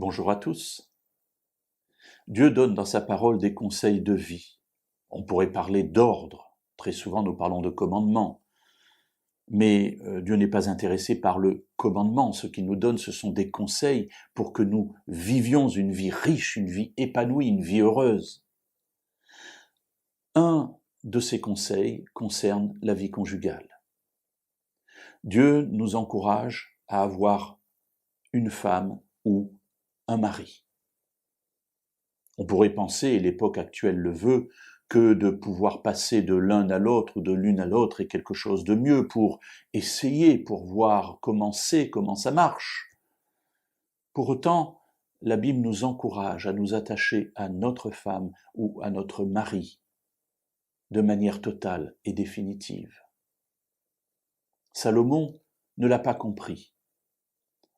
Bonjour à tous. Dieu donne dans sa parole des conseils de vie. On pourrait parler d'ordre. Très souvent, nous parlons de commandement. Mais Dieu n'est pas intéressé par le commandement. Ce qu'il nous donne, ce sont des conseils pour que nous vivions une vie riche, une vie épanouie, une vie heureuse. Un de ces conseils concerne la vie conjugale. Dieu nous encourage à avoir une femme ou un mari. On pourrait penser, et l'époque actuelle le veut, que de pouvoir passer de l'un à l'autre ou de l'une à l'autre est quelque chose de mieux pour essayer, pour voir comment c'est, comment ça marche. Pour autant, la Bible nous encourage à nous attacher à notre femme ou à notre mari de manière totale et définitive. Salomon ne l'a pas compris.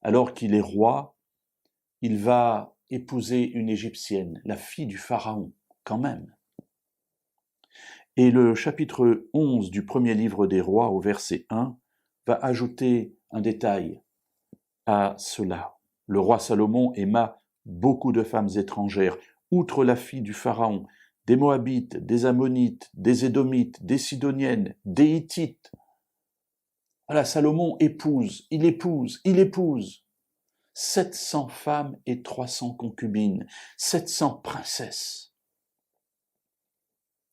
Alors qu'il est roi, il va épouser une Égyptienne, la fille du Pharaon, quand même. Et le chapitre 11 du premier livre des rois, au verset 1, va ajouter un détail à cela. Le roi Salomon aima beaucoup de femmes étrangères, outre la fille du Pharaon, des Moabites, des Ammonites, des Édomites, des Sidoniennes, des Hittites. Voilà, Salomon épouse 700 femmes et 300 concubines, 700 princesses.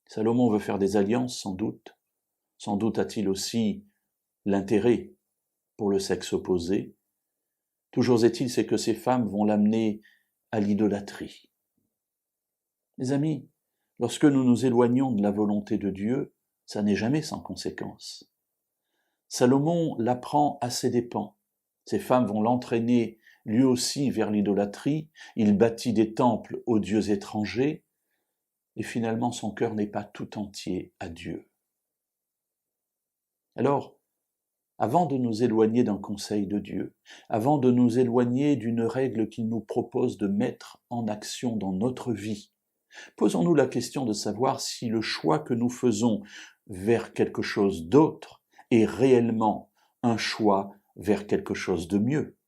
Salomon veut faire des alliances, sans doute. Sans doute a-t-il aussi l'intérêt pour le sexe opposé. Toujours est-il, c'est que ces femmes vont l'amener à l'idolâtrie. Mes amis, lorsque nous nous éloignons de la volonté de Dieu, ça n'est jamais sans conséquence. Salomon l'apprend à ses dépens. Ces femmes vont l'entraîner lui aussi vers l'idolâtrie. Il bâtit des temples aux dieux étrangers. Et finalement, son cœur n'est pas tout entier à Dieu. Alors, avant de nous éloigner d'un conseil de Dieu, avant de nous éloigner d'une règle qu'il nous propose de mettre en action dans notre vie, posons-nous la question de savoir si le choix que nous faisons vers quelque chose d'autre est réellement un choix vers quelque chose de mieux.